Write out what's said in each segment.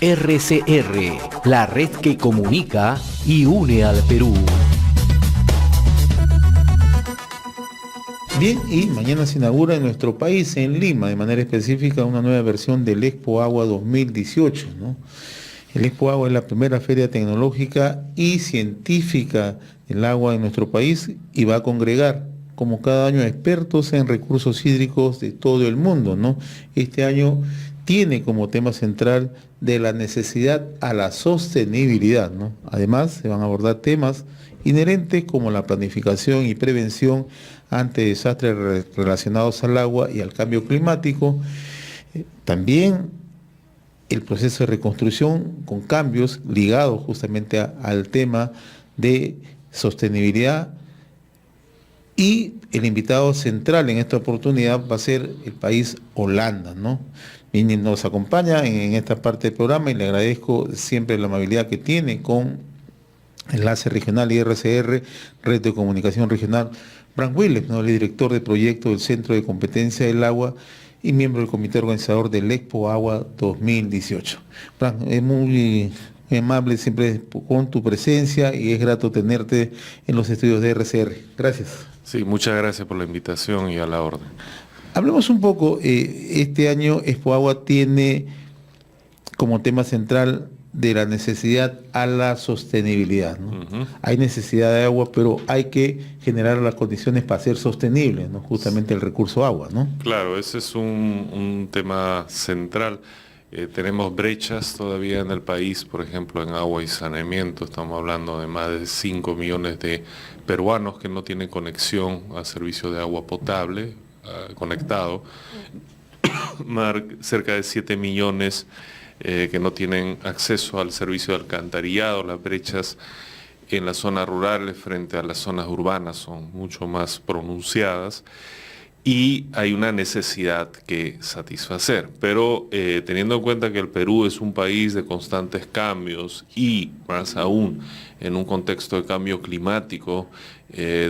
RCR, la red que comunica y une al Perú. Bien, y mañana se inaugura en nuestro país, en Lima, de manera específica, una nueva versión del Expo Agua 2018, ¿no? El Expo Agua es la primera feria tecnológica y científica del agua en nuestro país y va a congregar, como cada año, a expertos en recursos hídricos de todo el mundo, ¿no? Este año tiene como tema central de la necesidad a la sostenibilidad, ¿no? Además, se van a abordar temas inherentes como la planificación y prevención ante desastres relacionados al agua y al cambio climático. También el proceso de reconstrucción con cambios ligados justamente al tema de sostenibilidad. Y el invitado central en esta oportunidad va a ser el país Holanda, ¿no? Y nos acompaña en esta parte del programa y le agradezco siempre la amabilidad que tiene con Enlace Regional y RCR, Red de Comunicación Regional, Bram Willems, ¿no? El director de proyecto del Centro de Competencia del Agua y miembro del comité organizador del Expo Agua 2018. Bram, es muy amable siempre con tu presencia y es grato tenerte en los estudios de RCR. Gracias. Sí, muchas gracias por la invitación y a la orden. Hablemos un poco, este año Expo Agua tiene como tema central de la necesidad a la sostenibilidad, ¿no? Hay necesidad de agua, pero hay que generar las condiciones para ser sostenible, ¿no? Justamente el recurso agua, ¿no? Claro, ese es un tema central. Tenemos brechas todavía en el país, por ejemplo, en agua y saneamiento. Estamos hablando de más de 5 millones de peruanos que no tienen conexión a servicio de agua potable, conectado. Cerca de 7 millones que no tienen acceso al servicio de alcantarillado. Las brechas en las zonas rurales frente a las zonas urbanas son mucho más pronunciadas y hay una necesidad que satisfacer. Pero teniendo en cuenta que el Perú es un país de constantes cambios y más aún en un contexto de cambio climático,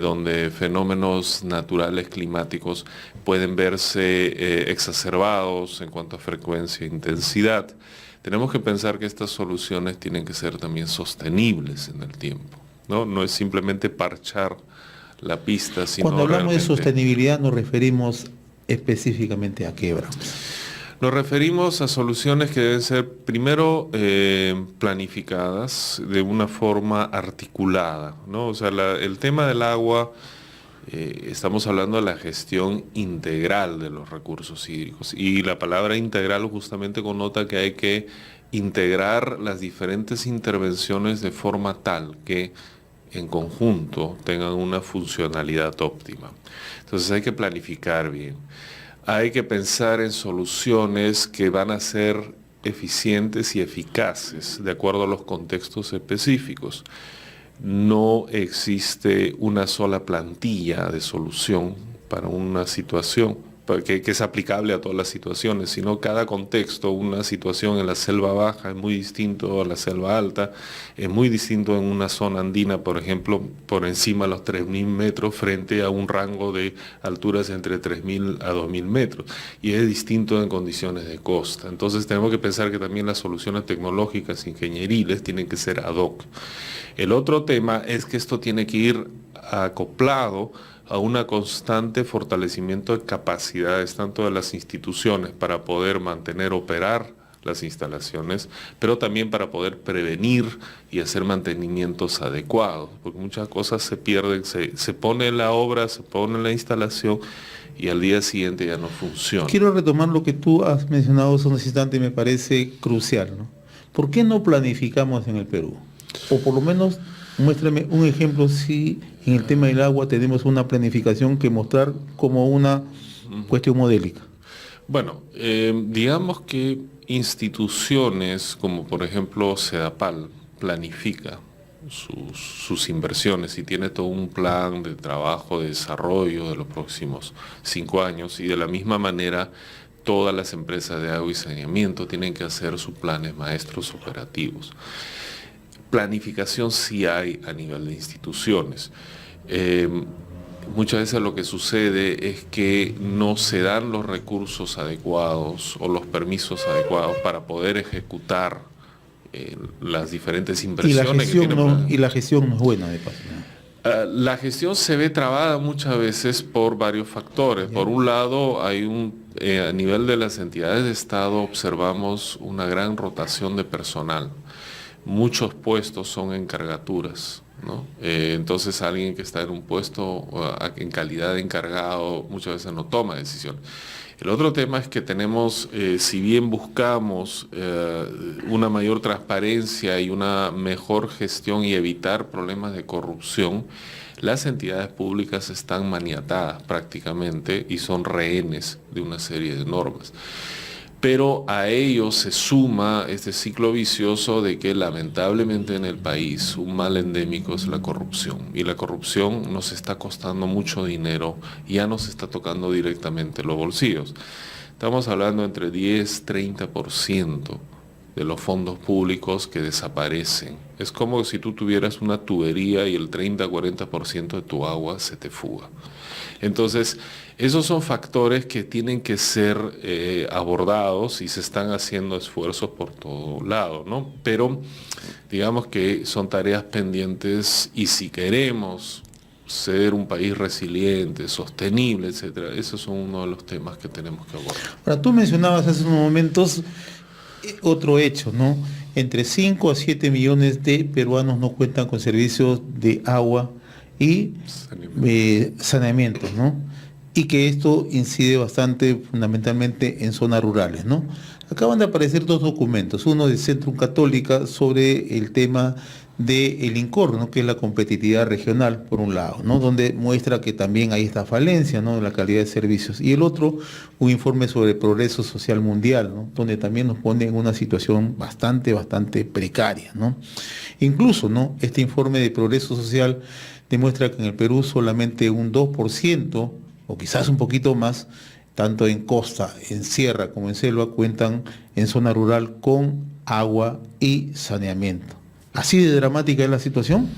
donde fenómenos naturales climáticos pueden verse exacerbados en cuanto a frecuencia e intensidad, tenemos que pensar que estas soluciones tienen que ser también sostenibles en el tiempo, ¿no? No es simplemente parchar la pista, sino cuando hablamos realmente... de sostenibilidad nos referimos específicamente a qué, Bram. Nos referimos a soluciones que deben ser primero planificadas de una forma articulada, ¿no? O sea, el tema del agua, estamos hablando de la gestión integral de los recursos hídricos y la palabra integral justamente connota que hay que integrar las diferentes intervenciones de forma tal que en conjunto tengan una funcionalidad óptima. Entonces hay que planificar bien. Hay que pensar en soluciones que van a ser eficientes y eficaces de acuerdo a los contextos específicos. No existe una sola plantilla de solución para una situación que es aplicable a todas las situaciones, sino cada contexto. Una situación en la selva baja es muy distinto a la selva alta, es muy distinto en una zona andina, por ejemplo, por encima de los 3.000 metros frente a un rango de alturas entre 3.000 a 2.000 metros, y es distinto en condiciones de costa. Entonces tenemos que pensar que también las soluciones tecnológicas, ingenieriles, tienen que ser ad hoc. El otro tema es que esto tiene que ir acoplado a un constante fortalecimiento de capacidades tanto de las instituciones para poder mantener, operar las instalaciones, pero también para poder prevenir y hacer mantenimientos adecuados, porque muchas cosas se pierden, se pone la obra, se pone la instalación y al día siguiente ya no funciona. Quiero retomar lo que tú has mencionado hace un instante y me parece crucial, ¿no? ¿Por qué no planificamos en el Perú? O por lo menos muéstrame un ejemplo si en el tema del agua tenemos una planificación que mostrar como una cuestión modélica. Bueno, digamos que instituciones como por ejemplo Sedapal planifica sus inversiones y tiene todo un plan de trabajo, de desarrollo de los próximos 5 años, y de la misma manera todas las empresas de agua y saneamiento tienen que hacer sus planes maestros operativos. Planificación sí hay a nivel de instituciones. muchas veces lo que sucede es que no se dan los recursos adecuados o los permisos adecuados para poder ejecutar las diferentes inversiones que tienen. Y la gestión no es buena de paso, ¿no? La gestión se ve trabada muchas veces por varios factores. Por un lado, hay a nivel de las entidades de Estado observamos una gran rotación de personal. Muchos puestos son encargaturas, ¿no? Entonces alguien que está en un puesto en calidad de encargado muchas veces no toma decisiones. El otro tema es que tenemos, si bien buscamos una mayor transparencia y una mejor gestión y evitar problemas de corrupción, las entidades públicas están maniatadas prácticamente y son rehenes de una serie de normas. Pero a ello se suma este ciclo vicioso de que lamentablemente en el país un mal endémico es la corrupción. Y la corrupción nos está costando mucho dinero y ya nos está tocando directamente los bolsillos. Estamos hablando entre 10-30% de los fondos públicos que desaparecen. Es como si tú tuvieras una tubería y el 30-40% de tu agua se te fuga. Entonces, esos son factores que tienen que ser abordados y se están haciendo esfuerzos por todo lado, ¿no? Pero digamos que son tareas pendientes y si queremos ser un país resiliente, sostenible, etcétera, esos son uno de los temas que tenemos que abordar. Ahora, tú mencionabas hace unos momentos otro hecho, ¿no? Entre 5 a 7 millones de peruanos no cuentan con servicios de agua y saneamiento, ¿no? Y que esto incide bastante fundamentalmente en zonas rurales, ¿no? Acaban de aparecer dos documentos, uno de Centrum Católica sobre el tema del INCOR, ¿no? Que es la competitividad regional, por un lado, ¿no? Donde muestra que también hay esta falencia, ¿no? En la calidad de servicios. Y el otro, un informe sobre el progreso social mundial, ¿no? Donde también nos pone en una situación bastante precaria, ¿no? Incluso, ¿no? Este informe de progreso social demuestra que en el Perú solamente un 2%, o quizás un poquito más, tanto en costa, en sierra como en selva, cuentan en zona rural con agua y saneamiento. ¿Así de dramática es la situación?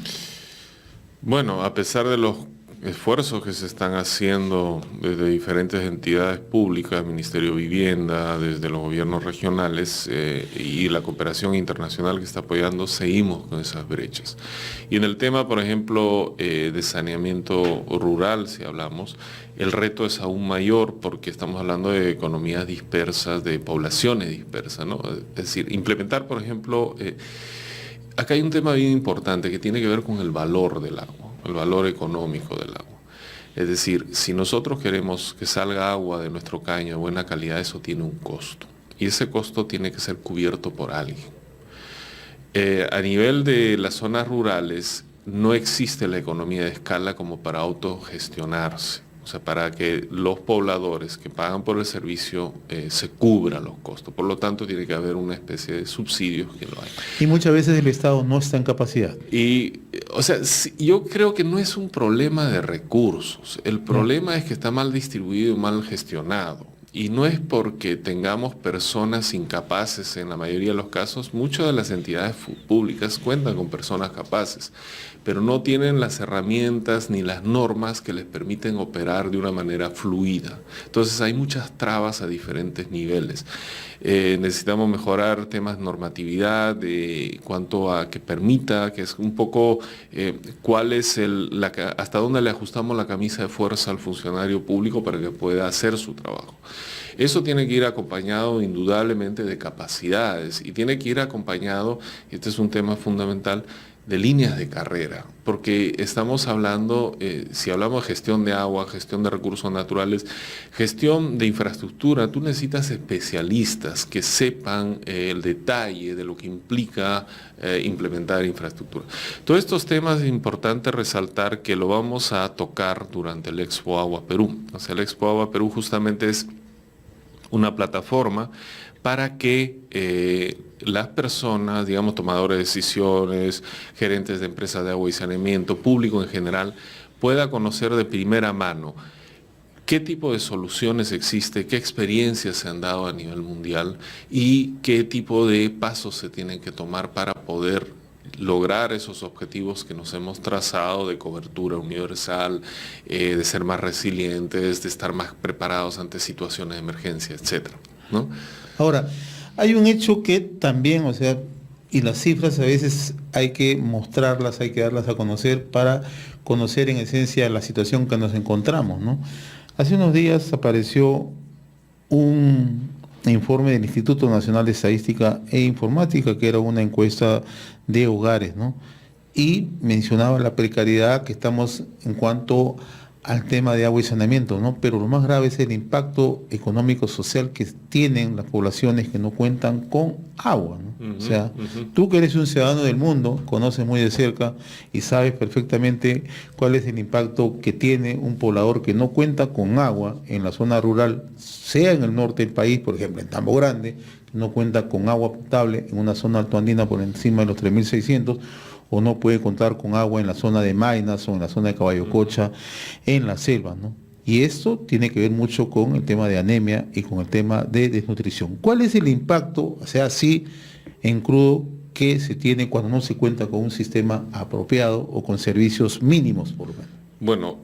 Bueno, a pesar de los esfuerzos que se están haciendo desde diferentes entidades públicas, Ministerio de Vivienda, desde los gobiernos regionales y la cooperación internacional que está apoyando, seguimos con esas brechas. Y en el tema, por ejemplo, de saneamiento rural, si hablamos, el reto es aún mayor porque estamos hablando de economías dispersas, de poblaciones dispersas, ¿no? Es decir, implementar, por ejemplo, acá hay un tema bien importante que tiene que ver con el valor del agua, el valor económico del agua. Es decir, si nosotros queremos que salga agua de nuestro caño de buena calidad, eso tiene un costo. Y ese costo tiene que ser cubierto por alguien. A nivel de las zonas rurales, no existe la economía de escala como para autogestionarse. O sea, para que los pobladores que pagan por el servicio se cubran los costos. Por lo tanto, tiene que haber una especie de subsidios que lo hay. Y muchas veces el Estado no está en capacidad. Y, o sea, yo creo que no es un problema de recursos. El problema es que está mal distribuido y mal gestionado. Y no es porque tengamos personas incapaces en la mayoría de los casos. Muchas de las entidades públicas cuentan con personas capaces, pero no tienen las herramientas ni las normas que les permiten operar de una manera fluida. Entonces hay muchas trabas a diferentes niveles. Necesitamos mejorar temas de normatividad, de cuanto a que permita, que es un poco cuál es hasta dónde le ajustamos la camisa de fuerza al funcionario público para que pueda hacer su trabajo. Eso tiene que ir acompañado indudablemente de capacidades y tiene que ir acompañado, y este es un tema fundamental, de líneas de carrera, porque estamos hablando, si hablamos de gestión de agua, gestión de recursos naturales, gestión de infraestructura, tú necesitas especialistas que sepan el detalle de lo que implica implementar infraestructura. Todos estos temas es importante resaltar que lo vamos a tocar durante el Expo Agua Perú. O sea, el Expo Agua Perú justamente es una plataforma para que las personas, digamos, tomadores de decisiones, gerentes de empresas de agua y saneamiento, público en general, pueda conocer de primera mano qué tipo de soluciones existe, qué experiencias se han dado a nivel mundial y qué tipo de pasos se tienen que tomar para poder lograr esos objetivos que nos hemos trazado de cobertura universal, de ser más resilientes, de estar más preparados ante situaciones de emergencia, etcétera, ¿no? Ahora, hay un hecho que también, o sea, y las cifras a veces hay que mostrarlas, hay que darlas a conocer para conocer en esencia la situación que nos encontramos, ¿no? Hace unos días apareció un informe del Instituto Nacional de Estadística e Informática, que era una encuesta de hogares, ¿no? Y mencionaba la precariedad que estamos en cuanto al tema de agua y saneamiento, ¿no? Pero lo más grave es el impacto económico social que tienen las poblaciones que no cuentan con agua, ¿no? O sea, tú que eres un ciudadano del mundo, conoces muy de cerca y sabes perfectamente cuál es el impacto que tiene un poblador que no cuenta con agua en la zona rural, sea en el norte del país, por ejemplo, en Tambo Grande, que no cuenta con agua potable en una zona altoandina por encima de los 3.600, o no puede contar con agua en la zona de Maynas o en la zona de Caballococha, en la selva, ¿no? Y esto tiene que ver mucho con el tema de anemia y con el tema de desnutrición. ¿Cuál es el impacto, o sea, así en crudo, que se tiene cuando no se cuenta con un sistema apropiado o con servicios mínimos, por lo menos? Bueno,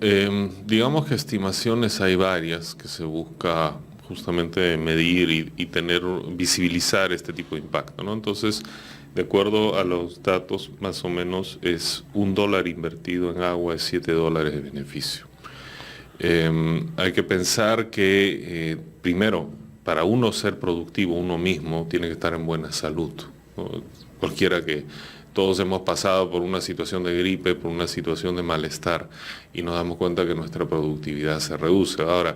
digamos que estimaciones hay varias que se busca justamente medir y visibilizar este tipo de impacto, ¿no? Entonces, de acuerdo a los datos, más o menos es $1 invertido en agua, es $7 de beneficio. Hay que pensar que, primero, para uno ser productivo, uno mismo tiene que estar en buena salud, ¿no? Cualquiera que todos hemos pasado por una situación de gripe, por una situación de malestar, y nos damos cuenta que nuestra productividad se reduce. Ahora,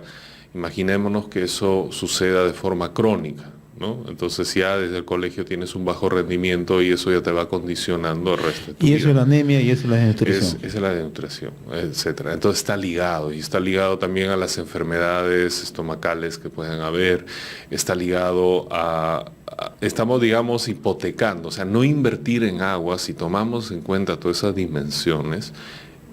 imaginémonos que eso suceda de forma crónica, ¿no? Entonces ya desde el colegio tienes un bajo rendimiento y eso ya te va condicionando el resto de tu vida. Y eso es la anemia y eso es la desnutrición. Esa es la desnutrición, etcétera. Entonces está ligado también a las enfermedades estomacales que pueden haber, está ligado estamos, digamos, hipotecando, o sea, no invertir en agua, si tomamos en cuenta todas esas dimensiones,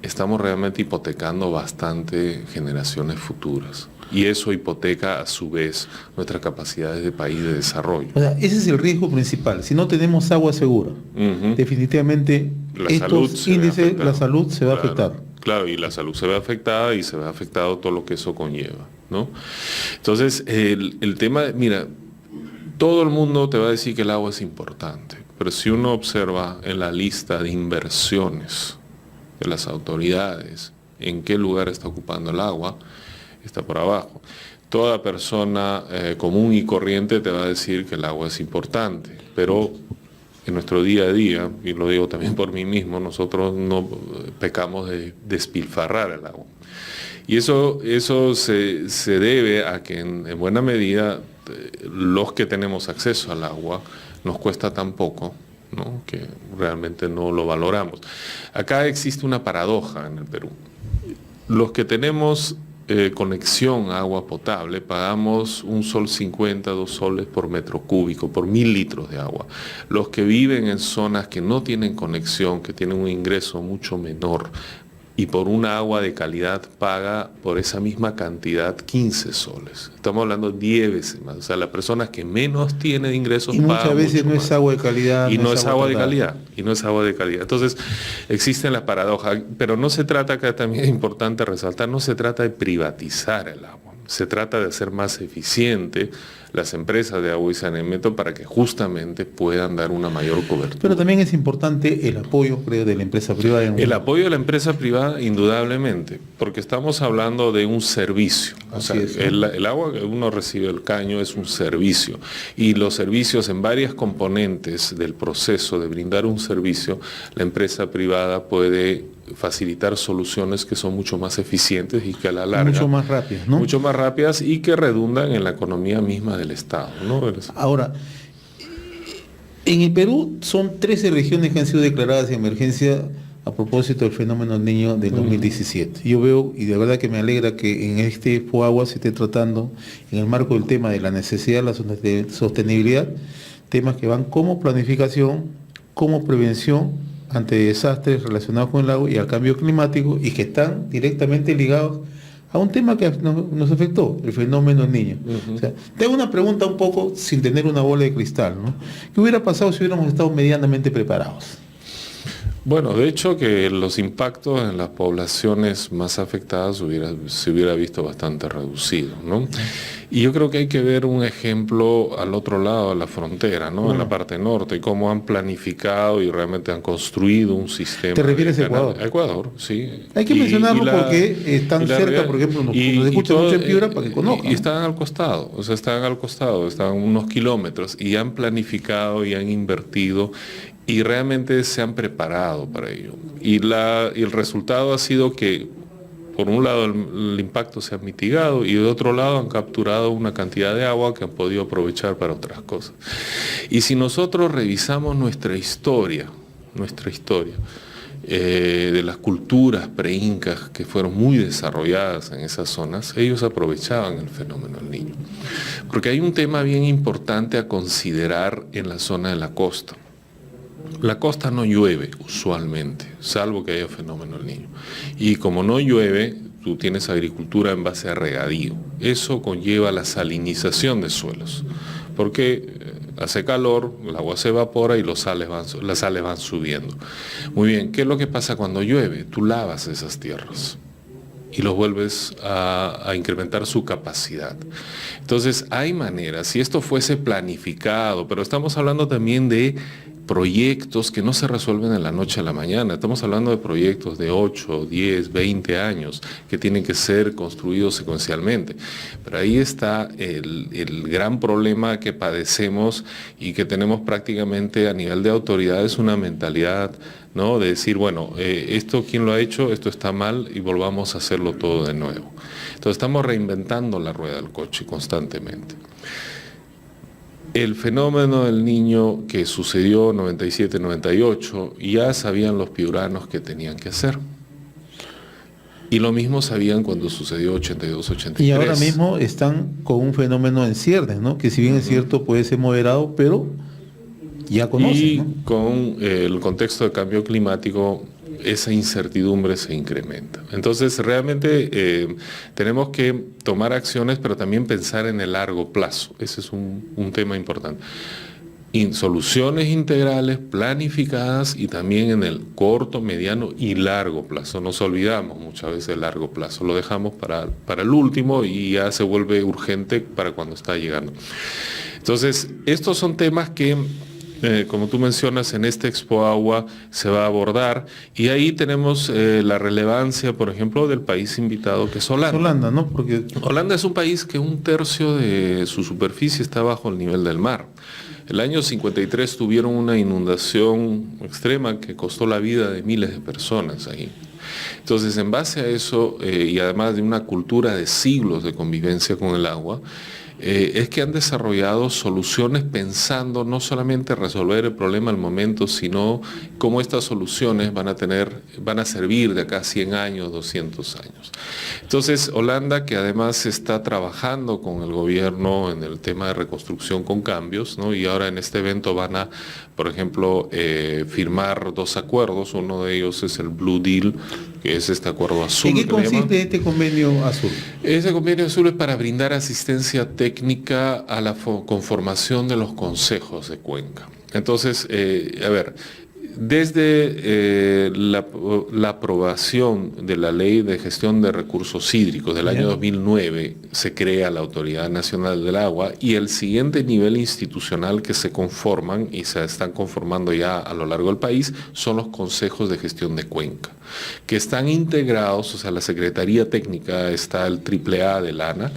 estamos realmente hipotecando bastante generaciones futuras. Y eso hipoteca a su vez nuestras capacidades de país de desarrollo. O sea, ese es el riesgo principal. Si no tenemos agua segura, definitivamente estos índices, la salud se va a afectar. Claro, y la salud se ve afectada y se ve afectado todo lo que eso conlleva, ¿no? Entonces, el tema, mira, todo el mundo te va a decir que el agua es importante, pero si uno observa en la lista de inversiones de las autoridades, en qué lugar está ocupando el agua, está por abajo. Toda persona común y corriente te va a decir que el agua es importante, pero en nuestro día a día, y lo digo también por mí mismo, nosotros no pecamos de despilfarrar el agua. Y eso se debe a que en buena medida los que tenemos acceso al agua nos cuesta tan poco, ¿no?, que realmente no lo valoramos. Acá existe una paradoja en el Perú. Los que tenemos conexión a agua potable pagamos $1.50, $2 por metro cúbico, por 1.000 litros de agua. Los que viven en zonas que no tienen conexión, que tienen un ingreso mucho menor, y por una agua de calidad paga por esa misma cantidad 15 soles. Estamos hablando 10 veces más. O sea, las personas que menos tienen ingresos pagan muchas veces no es agua de calidad. Y no es agua de calidad. Y no es agua de calidad. Entonces, existen las paradojas. Pero no se trata, acá también es importante resaltar, no se trata de privatizar el agua. Se trata de hacer más eficiente las empresas de agua y saneamiento para que justamente puedan dar una mayor cobertura. Pero también es importante el apoyo, creo, de la empresa privada. El apoyo de la empresa privada, indudablemente, porque estamos hablando de un servicio. O sea, el agua que uno recibe del caño es un servicio. Y los servicios en varias componentes del proceso de brindar un servicio, la empresa privada puede facilitar soluciones que son mucho más eficientes y que a la larga... Mucho más rápidas, ¿no? Mucho más rápidas y que redundan en la economía misma del Estado, ¿no? Ahora, en el Perú son 13 regiones que han sido declaradas de emergencia a propósito del fenómeno del Niño del 2017. Yo veo, y de verdad que me alegra que en este FOAGUA se esté tratando, en el marco del tema de la necesidad de la sostenibilidad, temas que van como planificación, como prevención ante desastres relacionados con el agua y al cambio climático, y que están directamente ligados a un tema que nos afectó, el fenómeno del Niño. O sea, te hago una pregunta un poco sin tener una bola de cristal, ¿no? ¿Qué hubiera pasado si hubiéramos estado medianamente preparados? Bueno, de hecho que los impactos en las poblaciones más afectadas se hubiera visto bastante reducido, ¿no? Y yo creo que hay que ver un ejemplo al otro lado de la frontera, ¿no? En la parte norte, cómo han planificado y realmente han construido un sistema. ¿Te refieres a Ecuador? A Ecuador, sí. Hay que mencionarlo porque están cerca, por ejemplo, nos escuchan mucho en Piura para que conozcan. Y están al costado, o sea, están unos kilómetros y han planificado y han invertido y realmente se han preparado para ello. Y el resultado ha sido que, por un lado, el impacto se ha mitigado y de otro lado han capturado una cantidad de agua que han podido aprovechar para otras cosas. Y si nosotros revisamos nuestra historia, de las culturas preincas que fueron muy desarrolladas en esas zonas, ellos aprovechaban el fenómeno del Niño. Porque hay un tema bien importante a considerar en la zona de la costa. La costa no llueve usualmente, salvo que haya fenómeno del Niño. Y como no llueve, tú tienes agricultura en base a regadío. Eso conlleva la salinización de suelos, porque hace calor, el agua se evapora y las sales van subiendo. Muy bien, ¿qué es lo que pasa cuando llueve? Tú lavas esas tierras y los vuelves a incrementar su capacidad. Entonces hay maneras, si esto fuese planificado, pero estamos hablando también de proyectos que no se resuelven de la noche a la mañana. Estamos hablando de proyectos de 8, 10, 20 años que tienen que ser construidos secuencialmente. Pero ahí está el gran problema que padecemos y que tenemos prácticamente a nivel de autoridades, una mentalidad, ¿no?, de decir, bueno, esto quién lo ha hecho, esto está mal y volvamos a hacerlo todo de nuevo. Entonces estamos reinventando la rueda del coche constantemente. El fenómeno del Niño que sucedió en 97-98, ya sabían los piuranos que tenían que hacer. Y lo mismo sabían cuando sucedió 82-83. Y ahora mismo están con un fenómeno en ciernes, ¿no? Que si bien es cierto puede ser moderado, pero ya conocen, y ¿no? con el contexto de cambio climático, esa incertidumbre se incrementa. Entonces, realmente tenemos que tomar acciones, pero también pensar en el largo plazo. Ese es un tema importante. Soluciones integrales, planificadas y también en el corto, mediano y largo plazo. Nos olvidamos muchas veces del largo plazo, lo dejamos para el último y ya se vuelve urgente para cuando está llegando. Entonces, estos son temas que como tú mencionas, en este Expo Agua se va a abordar y ahí tenemos la relevancia, por ejemplo, del país invitado, que es Holanda. Holanda, ¿no? Porque Holanda es un país que 1/3 de su superficie está bajo el nivel del mar. El año 53 tuvieron una inundación extrema que costó la vida de miles de personas ahí. Entonces, en base a eso, y además de una cultura de siglos de convivencia con el agua, es que han desarrollado soluciones pensando no solamente resolver el problema al momento, sino cómo estas soluciones van a servir de acá a 100 años, 200 años. Entonces, Holanda, que además está trabajando con el gobierno en el tema de reconstrucción con cambios, ¿no? Y ahora en este evento van a, por ejemplo, firmar 2 acuerdos. Uno de ellos es el Blue Deal, que es este acuerdo azul. ¿En qué consiste este convenio azul? Ese convenio azul es para brindar asistencia técnica a la conformación de los consejos de cuenca. Entonces, desde la aprobación de la Ley de Gestión de Recursos Hídricos del año 2009 se crea la Autoridad Nacional del Agua, y el siguiente nivel institucional que se conforman y se están conformando ya a lo largo del país son los consejos de gestión de cuenca, que están integrados, o sea, la Secretaría Técnica está el AAA del ANA,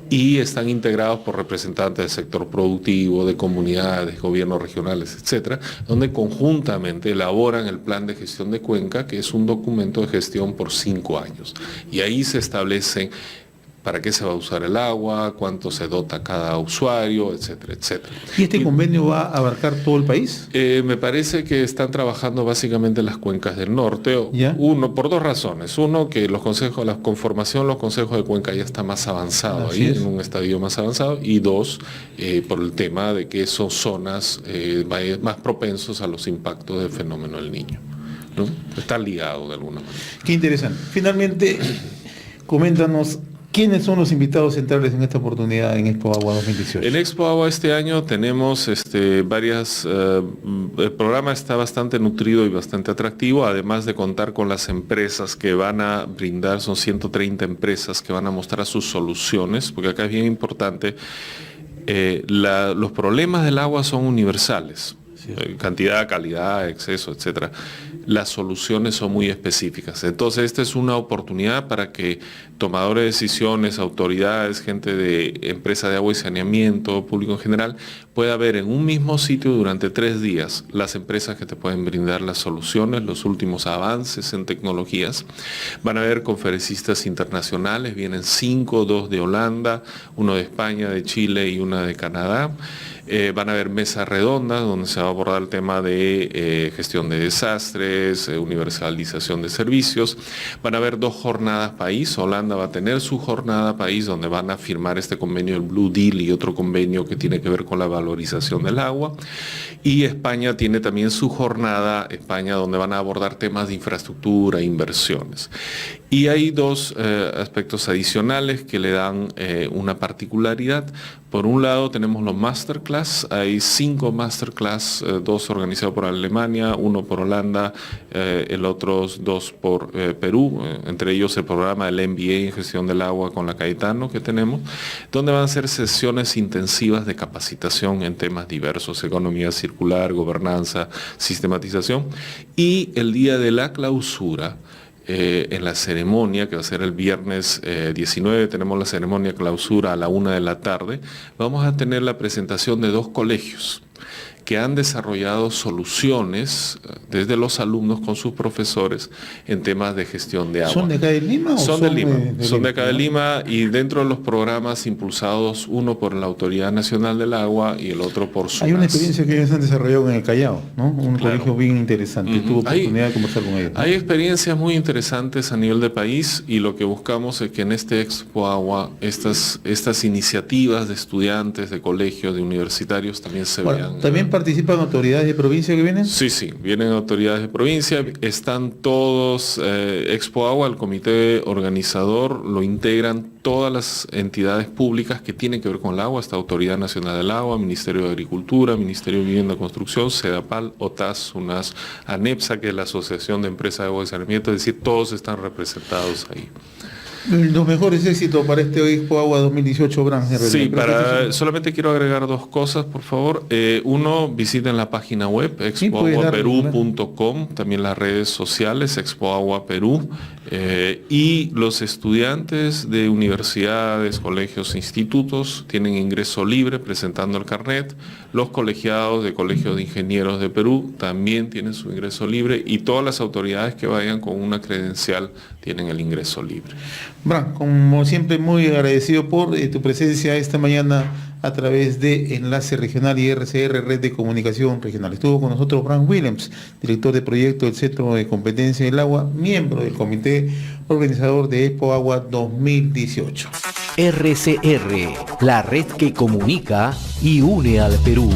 y están integrados por representantes del sector productivo, de comunidades, gobiernos regionales, etcétera, donde conjuntamente elaboran el plan de gestión de cuenca, que es un documento de gestión por 5 años. Y ahí se establecen para qué se va a usar el agua, cuánto se dota cada usuario, etcétera, etcétera. ¿Y este convenio va a abarcar todo el país? Me parece que están trabajando básicamente en las cuencas del norte. Uno, por 2 razones. Uno, que los consejos de cuenca ya está más avanzado ahí, en un estadio más avanzado. Y 2, por el tema de que son zonas más propensos a los impactos del fenómeno del Niño, ¿no? Está ligado de alguna manera. Qué interesante. Finalmente, coméntanos ¿Quiénes son los invitados centrales en esta oportunidad en Expo Agua 2018? En Expo Agua este año tenemos el programa está bastante nutrido y bastante atractivo, además de contar con las empresas que van a brindar, son 130 empresas que van a mostrar sus soluciones, porque acá es bien importante, los problemas del agua son universales. Cantidad, calidad, exceso, etcétera. Las soluciones son muy específicas. Entonces, esta es una oportunidad para que tomadores de decisiones, autoridades, gente de empresas de agua y saneamiento, público en general, pueda ver en un mismo sitio durante 3 días las empresas que te pueden brindar las soluciones, los últimos avances en tecnologías. Van a haber conferencistas internacionales, vienen 5, 2 de Holanda, 1 de España, de Chile y 1 de Canadá. Van a haber mesas redondas donde se va a abordar el tema de gestión de desastres, universalización de servicios. Van a haber 2 jornadas país. Holanda va a tener su jornada país donde van a firmar este convenio del Blue Deal y otro convenio que tiene que ver con la valorización del agua. Y España tiene también su jornada España donde van a abordar temas de infraestructura e inversiones. Y hay 2 aspectos adicionales que le dan una particularidad. Por un lado tenemos los masterclass, hay 5 masterclass, 2 organizados por Alemania, 1 por Holanda, el otros 2 por Perú, entre ellos el programa del MBA en gestión del agua con la Caetano que tenemos, donde van a ser sesiones intensivas de capacitación en temas diversos, economía circular, gobernanza, sistematización, y el día de la clausura, en la ceremonia, que va a ser el viernes 19, tenemos la ceremonia clausura a la 1 de la tarde, vamos a tener la presentación de 2 colegios que han desarrollado soluciones desde los alumnos con sus profesores en temas de gestión de agua. ¿Son de acá de Lima? ¿O son de Lima? Son de acá de ¿no? Lima, y dentro de los programas impulsados, uno por la Autoridad Nacional del Agua y el otro por SUNAS. Hay una experiencia que ellos han desarrollado en el Callao, ¿no? Un Claro. colegio bien interesante. Tuve oportunidad de conversar con ellos, ¿no? Hay experiencias muy interesantes a nivel de país, y lo que buscamos es que en este Expo Agua estas iniciativas de estudiantes, de colegios, de universitarios también se vean. ¿También participan autoridades de provincia que vienen? Sí, vienen autoridades de provincia, están todos, Expo Agua, el comité organizador, lo integran todas las entidades públicas que tienen que ver con el agua, esta Autoridad Nacional del Agua, Ministerio de Agricultura, Ministerio de Vivienda y Construcción, SEDAPAL, OTAS, SUNAS, ANEPSA, que es la Asociación de Empresas de Agua y Saneamiento, es decir, todos están representados ahí. Los mejores éxitos para este Expo Agua 2018, Bran. Sí, solamente quiero agregar 2 cosas, por favor. Uno, visiten la página web expoaguaperú.com, también las redes sociales, Expo Agua Perú, y los estudiantes de universidades, colegios, institutos tienen ingreso libre presentando el carnet. Los colegiados de Colegios de Ingenieros de Perú también tienen su ingreso libre, y todas las autoridades que vayan con una credencial tienen el ingreso libre. Bran, como siempre, muy agradecido por tu presencia esta mañana a través de Enlace Regional y RCR, Red de Comunicación Regional. Estuvo con nosotros Bran Williams, director de proyecto del Centro de Competencia del Agua, miembro del comité organizador de Expo Agua 2018. RCR, la red que comunica y une al Perú.